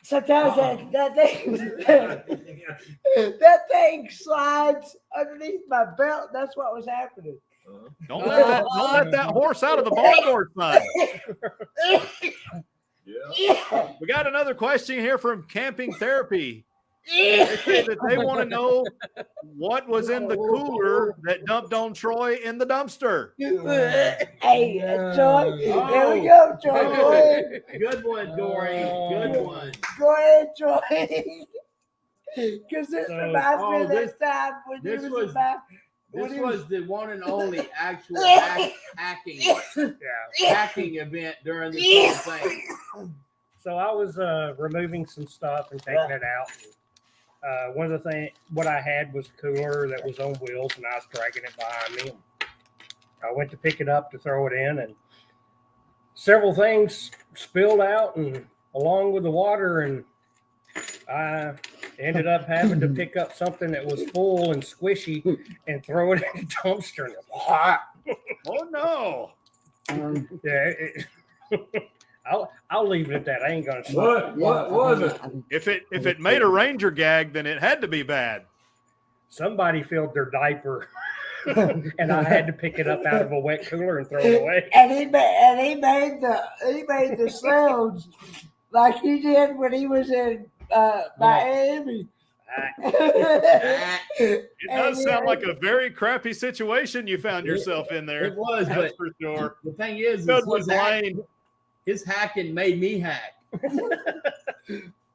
Sometimes that thing slides underneath my belt. That's what was happening. Don't let that horse out of the barn door, son. Yeah. We got another question here from Camping Therapy. They say that they want to know what was in the cooler that dumped on Troy in the dumpster. Hey, Troy. There we go, Troy. Go ahead. Good one, Dory. Good one. Go ahead, Troy. Because this reminds me of this- that time when this you was- was about. This when he was- was the one and only actual hacking event during this whole thing. So I was removing some stuff and taking it out. One of the things, what I had was a cooler that was on wheels, and I was dragging it behind me. I went to pick it up to throw it in, and several things spilled out, and along with the water, and I ended up having to pick up something that was full and squishy and throw it in the dumpster. And Oh no! I'll leave it at that. I ain't gonna. What was it? If it made a ranger gag, then it had to be bad. Somebody filled their diaper, and I had to pick it up out of a wet cooler and throw it away. And he made the sounds like he did when he was in Miami. It does sound like a very crappy situation you found yourself in there. It was, That's but for sure. the thing is Good one, Blaine. his hacking made me hack.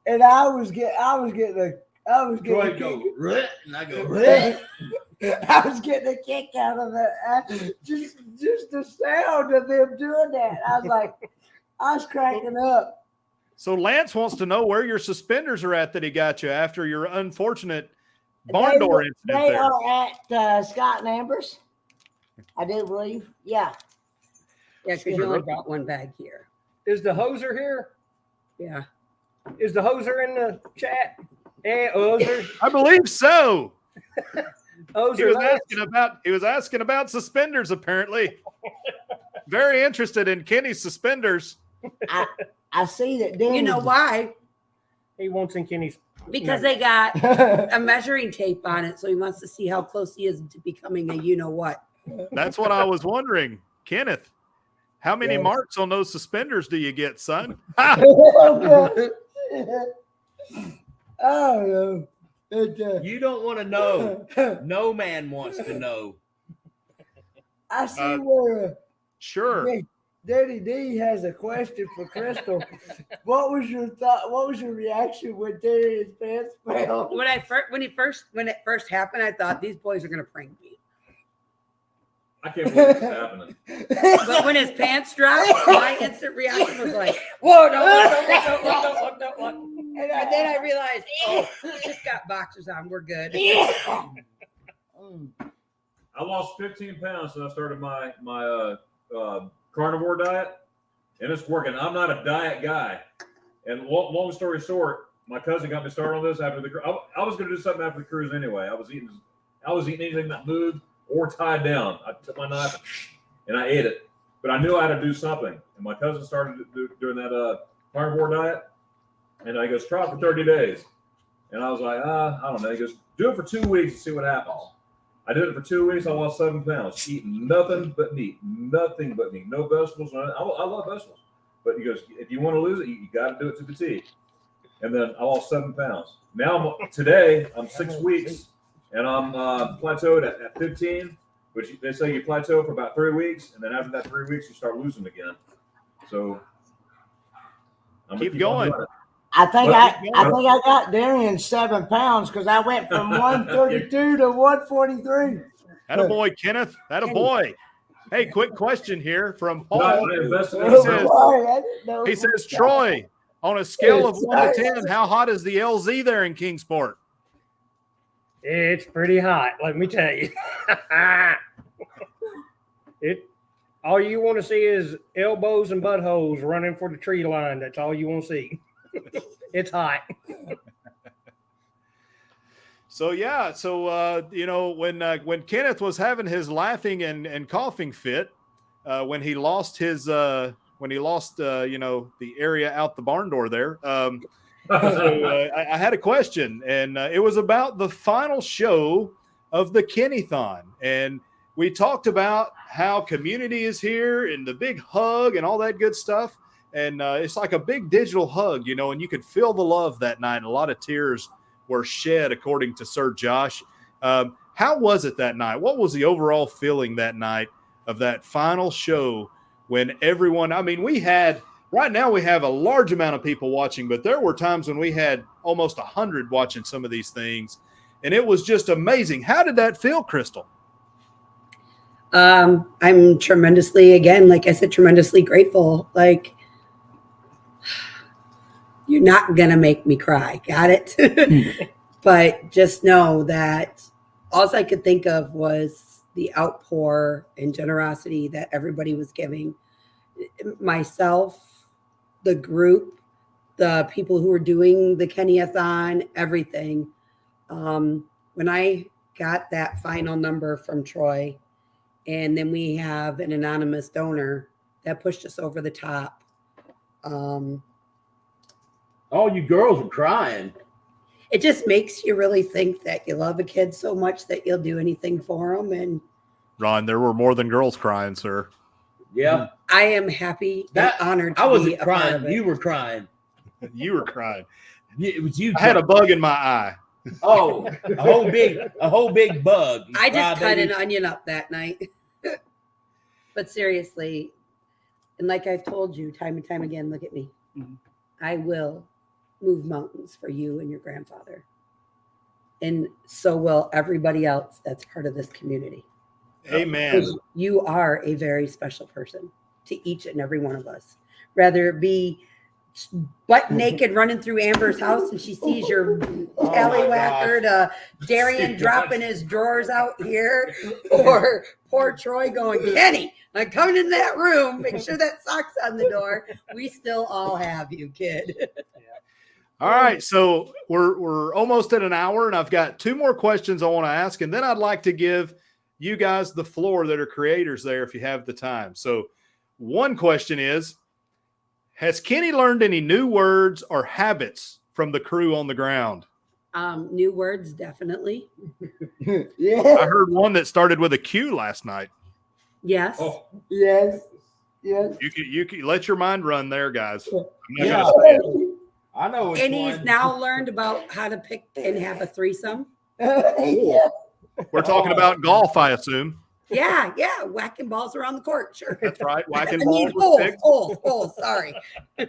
And I was getting Troy a go, kick. "Ruh," and I go, "Ruh." I was getting a kick out of it. Just the sound of them doing that. I was cracking up. So Lance wants to know where your suspenders are at that he got you after your unfortunate barn door incident They there. are at Scott and Amber's. I do believe. Yeah. Yeah, because you only brought one bag here. Is the hoser here? Yeah. Is the hoser in the chat? Hey, hoser. I believe so. He Hoser. was asking about suspenders, apparently. Very interested in Kenny's suspenders. I see that. Danny, You know why? He wants in Kenny's. Because they got a measuring tape on it, so he wants to see how close he is to becoming a you-know-what. That's what I was wondering. Kenneth, how many Yes. marks on those suspenders do you get, son? Oh, no. You don't want to know. No man wants to know. I see where Sure. Daddy D has a question for Crystal. What was your thought? What was your reaction when Daddy's pants fell? When it first happened, I thought these boys are gonna prank me. I can't believe it's happening. But when his pants dropped, my instant reaction was like, "Whoa, no, what?" And then I realized, oh, we just got boxers on. We're good. I lost 15 pounds since I started my carnivore diet, and it's working. I'm not a diet guy. And long story short, my cousin got me started on this after the. I was going to do something after the cruise anyway. I was eating anything that moved or tied down. I took my knife and I ate it, but I knew I had to do something. And my cousin started doing that carnivore diet, and I goes, try it for 30 days. And I was like, I don't know. He goes, do it for 2 weeks and see what happens. I did it for 2 weeks. I lost 7 pounds, eating nothing but meat, no vegetables. I love vegetables, but he goes, if you want to lose it, you got to do it to the T. And then I lost 7 pounds. Now today I'm 6 weeks, and I'm plateaued at 15, which they say you plateau for about 3 weeks, and then after that 3 weeks you start losing again. So I'm gonna Keep on going. running. I think Well, I think I got Darian 7 pounds because I went from 132 to 143. That a boy, Kenneth. That a boy. Hey, quick question here from But I Paul. invested in He it. says- boy, I didn't know He it says, was Troy, on a scale of It's 1 to nice. 10, how hot is the LZ there in Kingsport? It's pretty hot, let me tell you. All you want to see is elbows and buttholes running for the tree line. That's all you want to see. It's hot. So yeah, when Kenneth was having his laughing and coughing fit, when he lost the area out the barn door there. I had a question, and it was about the final show of the Kenny-thon, and we talked about how community is here and the big hug and all that good stuff, and it's like a big digital hug, and you could feel the love that night. And a lot of tears were shed, according to Sir Josh. How was it that night? What was the overall feeling that night of that final show when everyone? I mean, right now we have a large amount of people watching, but there were times when we had almost 100 watching some of these things, and it was just amazing. How did that feel, Crystal? I'm tremendously, again, like I said, tremendously grateful. Like, you're not going to make me cry. Got it? But just know that all I could think of was the outpour and generosity that everybody was giving. Myself, the group, the people who were doing the Kenny-a-thon, everything. When I got that final number from Troy, and then we have an anonymous donor that pushed us over the top. All you girls were crying. It just makes you really think that you love a kid so much that you'll do anything for them. And Ron, there were more than girls crying, sir. Yeah. I am happy and honored to I be wasn't a part crying. of it. You were crying. You were crying. It was you. I had a bug in my eye. Oh, a whole big bug. You I just cut crybaby. an onion up that night. But seriously, and like I've told you time and time again, look at me. I will move mountains for you and your grandfather. And so will everybody else that's part of this community. Amen. You are a very special person to each and every one of us. Rather it be butt naked running through Amber's house and she sees your tallywhacker to Darian dropping his drawers out here, or poor Troy going, Kenny, I'm coming in that room, make sure that sock's on the door. We still all have you, kid. All right, so we're almost at an hour, and I've got 2 more questions I want to ask, and then I'd like to give you guys the floor that are creators there if you have the time. So one question is, has Kenny learned any new words or habits from the crew on the ground? New words, definitely. Yeah. I heard one that started with a Q last night. Yes. Oh, Yes. Yes. You can let your mind run there, guys. I'm not Yeah. gonna say it. I know which And one. he's now learned about how to pick and have a threesome. Yeah. We're talking about golf, I assume. Yeah, whacking balls around the court, sure. That's right. I Whacking mean, balls with sticks. holes, sorry. We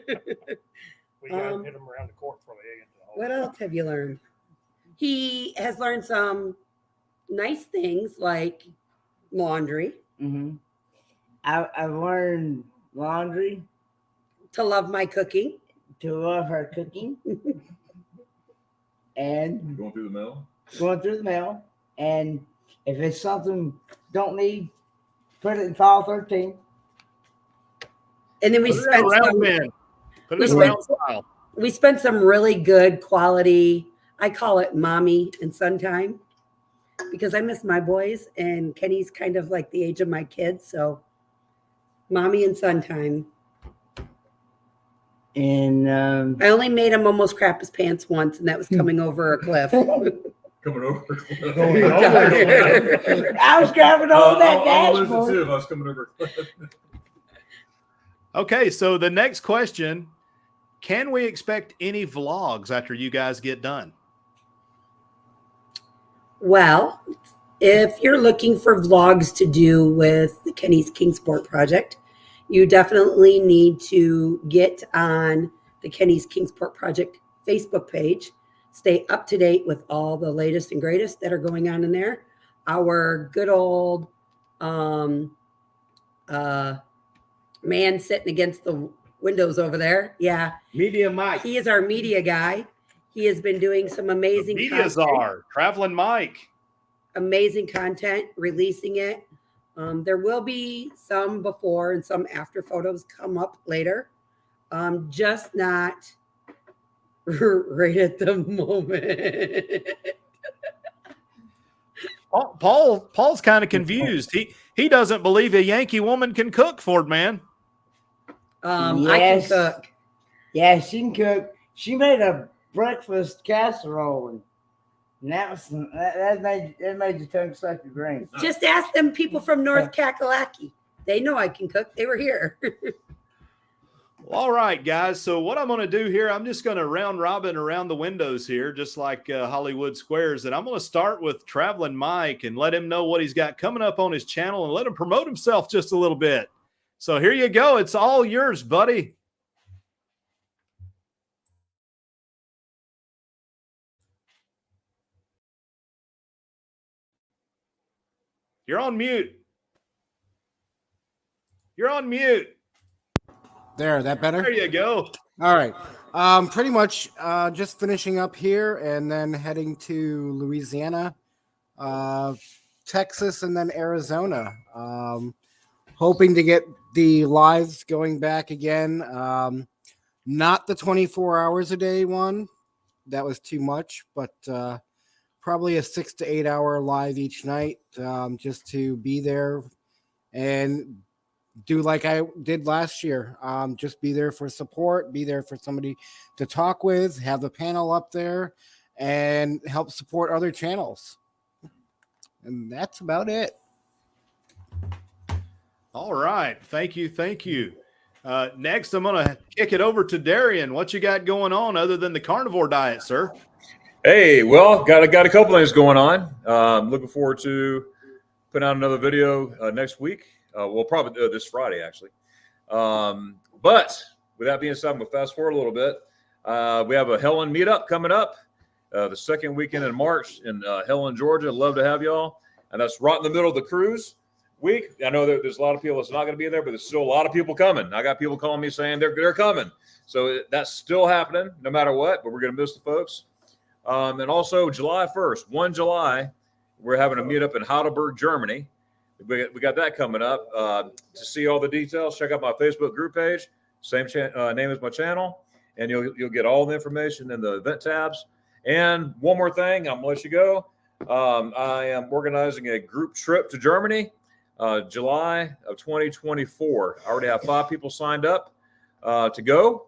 got to Um, hit them around the court before they get to the hole. What else have you learned? He has learned some nice things like laundry, Mm-hmm. I've learned laundry, to love my cooking. to love her cooking, and going through the mail. going through the mail. And if it's something don't need, put it in file 13. And then we Put it spent around some, men. Put we it around spent- style. we spent some really good quality, I call it mommy and son time, because I miss my boys, and Kenny's kind of like the age of my kids. So mommy and son time. And I only made him almost crap his pants once, and that was coming over a cliff. Coming over. I was grabbing all that I'll lose it dashboard. too if I was coming over. Okay, so the next question, can we expect any vlogs after you guys get done? Well, if you're looking for vlogs to do with the Kenny's Kingsport project, you definitely need to get on the Kenny's Kingsport Project Facebook page. Stay up to date with all the latest and greatest that are going on in there. Our good old man sitting against the windows over there. Yeah. Media Mike. He is our media guy. He has been doing some amazing Media czar, Traveling Mike. amazing content, releasing it. There will be some before and some after photos come up later. Just not right at the moment. Paul's kind of confused. He doesn't believe a Yankee woman can cook, Ford man. I can Yes. cook. Yeah, she can cook. She made a breakfast casserole, and that made the tongue suck your brain. Just ask them people from North Kakalaki. They know I can cook. They were here. All right, guys. So what I'm going to do here, I'm just going to round robin around the windows here, just like Hollywood Squares. And I'm going to start with Traveling Mike and let him know what he's got coming up on his channel and let him promote himself just a little bit. So here you go. It's all yours, buddy. You're on mute. You're on mute. There, that better? There you go. All right. Pretty much just finishing up here and then heading to Louisiana, Texas, and then Arizona. Hoping to get the lives going back again. Not the 24 hours a day one. That was too much, but probably a 6 to 8 hour live each night, just to be there and do like I did last year. Just be there for support, be there for somebody to talk with, have the panel up there, and help support other channels. And that's about it. All right. Thank you. Thank you. Next, I'm going to kick it over to Darian. What you got going on other than the carnivore diet, sir? Hey, well, got a couple things going on. Looking forward to putting out another video next week. Well, probably this Friday, actually. But with that being said, I'm going to fast forward a little bit. We have a Helen meetup coming up the second weekend in March in Helen, Georgia. Love to have y'all. And that's right in the middle of the cruise week. I know that there's a lot of people that's not going to be there, but there's still a lot of people coming. I got people calling me saying they're coming. So that's still happening no matter what, but we're going to miss the folks. And also July 1st, 1 July, we're having a meetup in Heidelberg, Germany. We got that coming up. To see all the details, check out my Facebook group page. Same name as my channel, and you'll get all the information in the event tabs. And one more thing, I'm gonna let you go. I am organizing a group trip to Germany, July of 2024. I already have 5 people signed up to go.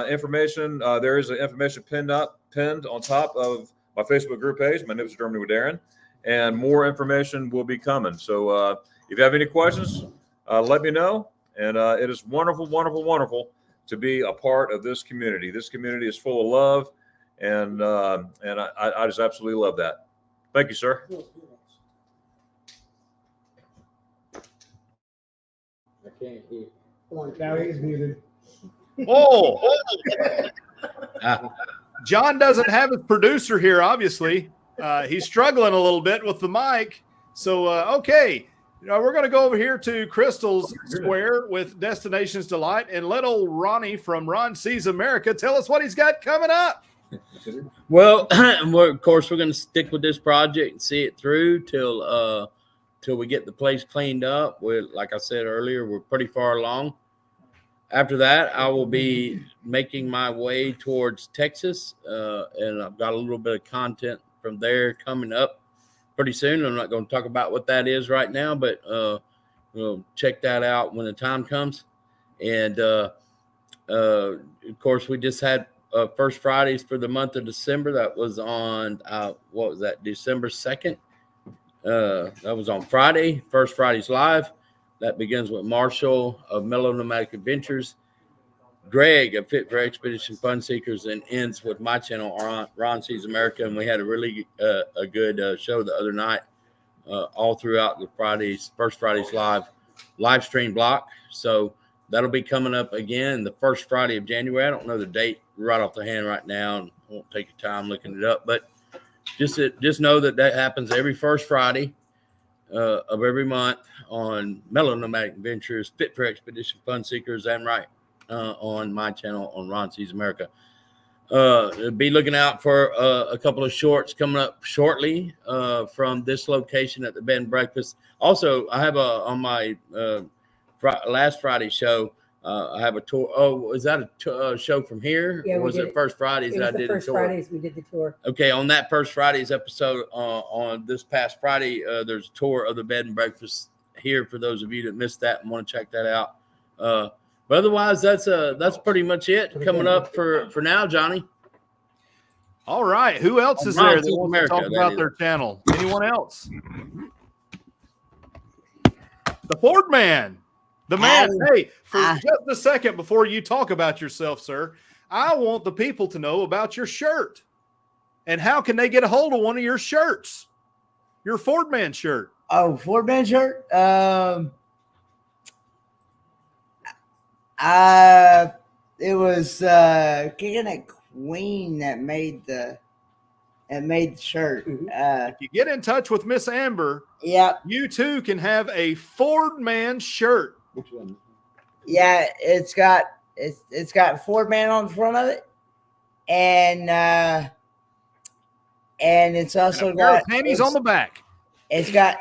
Information there is an information pinned on top of my Facebook group page. My name is Germany with Darren. And more information will be coming. So if you have any questions, let me know. And it is wonderful, wonderful, wonderful to be a part of this community. This community is full of love, and I just absolutely love that. Thank you, sir. I can't hear. Now he's muted. Whoa. John doesn't have his producer here, obviously. He's struggling a little bit with the mic. So, okay. We're going to go over here to Crystal's Square with Destinations Delight and let old Ronnie from Ron Sees America tell us what he's got coming up. Well, of course, we're going to stick with this project and see it through till we get the place cleaned up. Like I said earlier, we're pretty far along. After that, I will be making my way towards Texas, and I've got a little bit of content from there coming up pretty soon. I'm not going to talk about what that is right now, but we'll check that out when the time comes. And of course, we just had First Fridays for the month of December. That was on what was that? December 2nd. That was on Friday. First Fridays live. That begins with Marshall of Mellow Nomadic Adventures, Greg of Fit for Expedition Fun Seekers, and ends with my channel, Ron Sees America. And we had a really a good show the other night, all throughout the Fridays, First Fridays live live stream block. So that'll be coming up again the first Friday of January. I don't know the date right off the hand right now, and I won't take your time looking it up, but just know that happens every first Friday of every month on Mellow Nomadic Adventures, Fit for Expedition Fun Seekers, and on my channel on Ron Sees America. Be looking out for a couple of shorts coming up shortly from this location at the bed and breakfast. Also, I have on my last Friday show, I have a tour. Oh, is that a show from here? Yeah, or was it first Fridays it that I was did the a first tour? Fridays we did the tour. Okay, on that first Friday's episode on this past Friday, there's a tour of the bed and breakfast here for those of you that missed that and want to check that out. But otherwise, that's pretty much it coming up for now, Johnny. All right. Who else is there that wants to talk about their channel? Anyone else? The Ford Man. The man. Hey, for just a second before you talk about yourself, sir, I want the people to know about your shirt. And how can they get a hold of one of your shirts? Your Ford Man shirt. Oh, Ford Man shirt? It was Kicking It Queen that made the shirt. If you get in touch with Miss Amber, you too can have a Ford Man shirt. Which one? Yeah, it's got Ford Man on the front of it, and it's also and a pair of panties on the back. It's got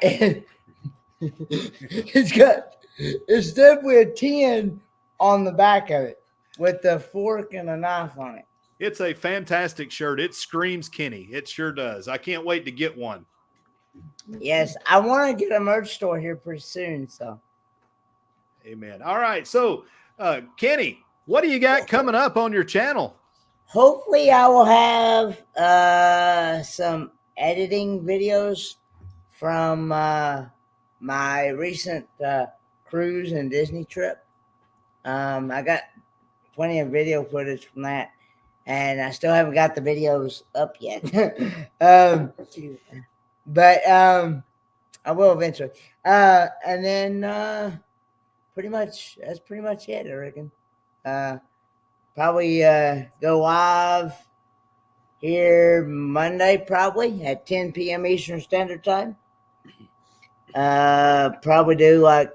it's definitely a 10 on the back of it with the fork and a knife on it. It's a fantastic shirt. It screams Kenny. It sure does. I can't wait to get one. Yes, I want to get a merch store here pretty soon. So, amen. All right. So, Kenny, what do you got coming up on your channel? Hopefully, I will have some editing videos from my recent cruise and Disney trip. I got plenty of video footage from that. And I still haven't got the videos up yet. But I will eventually. And then that's pretty much it, I reckon. Probably go live here Monday, probably at 10 p.m. Eastern Standard Time. Probably do like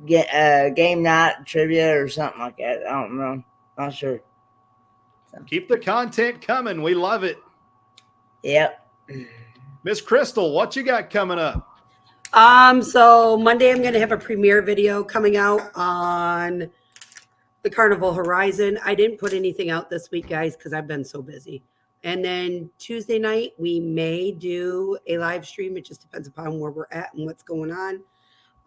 get game night trivia or something like that. I don't know. Not sure. Keep the content coming. We love it. Yep. Miss Crystal, what you got coming up? So Monday I'm going to have a premiere video coming out on the Carnival Horizon. I didn't put anything out this week, guys, because I've been so busy. And then Tuesday night, we may do a live stream. It just depends upon where we're at and what's going on.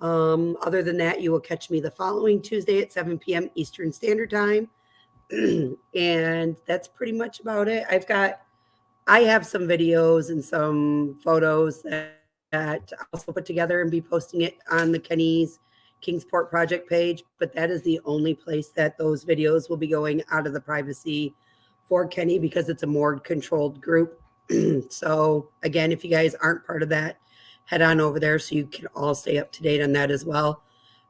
Other than that, you will catch me the following Tuesday at 7 p.m. Eastern Standard Time. And that's pretty much about it. I have some videos and some photos that I also put together and be posting it on the Kenny's Kingsport project page, but that is the only place that those videos will be going out of the privacy for Kenny because it's a more controlled group. So again, if you guys aren't part of that, head on over there so you can all stay up to date on that as well.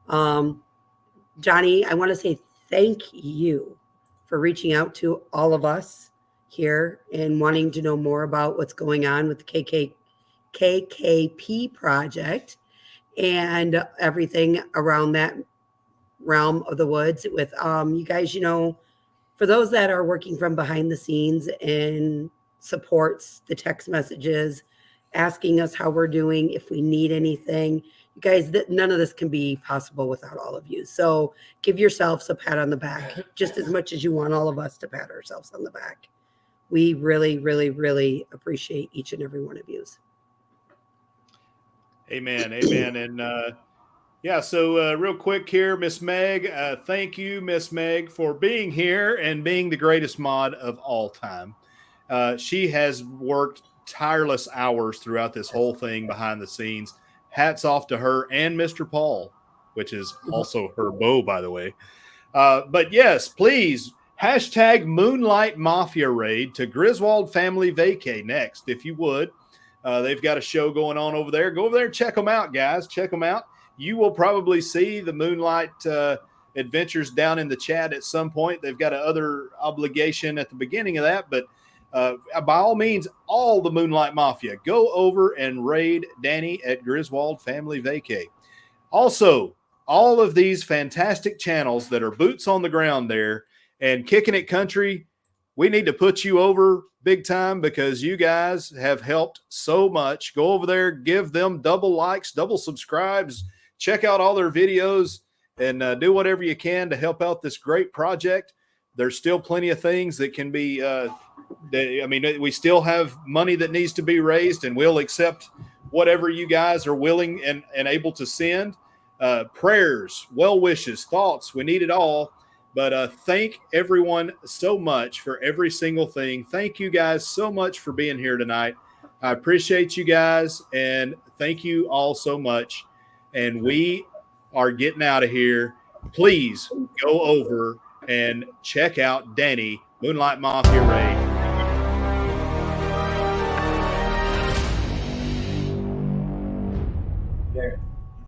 Johnny, I want to say thank you for reaching out to all of us here and wanting to know more about what's going on with the KKP project and everything around that realm of the woods with you guys. You know, for those that are working from behind the scenes and supports the text messages, asking us how we're doing, if we need anything, you guys, none of this can be possible without all of you. So give yourselves a pat on the back just as much as you want all of us to pat ourselves on the back. We really, really, really appreciate each and every one of you. Amen. Amen. And yeah, so real quick here, Miss Meg, thank you, Miss Meg, for being here and being the greatest mod of all time. She has worked tireless hours throughout this whole thing behind the scenes. Hats off to her and Mr. Paul, which is also her beau, by the way. But yes, please, hashtag Moonlight Mafia Raid to Griswold Family Vacay next, if you would. They've got a show going on over there. Go over there and check them out, guys. Check them out. you will probably see the Moonlight adventures down in the chat at some point. They've got another obligation at the beginning of that, but by all means, all the Moonlight Mafia, go over and raid Danny at Griswold Family Vacay. Also, all of these fantastic channels that are boots on the ground there and kicking it country, we need to put you over big time because you guys have helped so much. Go over there, give them double likes, double subscribes, check out all their videos, and do whatever you can to help out this great project. There's still plenty of things that can be we still have money that needs to be raised, and we'll accept whatever you guys are willing and able to send. Prayers, well wishes, thoughts, we need it all. But thank everyone so much for every single thing. Thank you guys so much for being here tonight. I appreciate you guys, and thank you all so much. And we are getting out of here. Please go over and check out Danny, Moonlight Mafia Raid. There.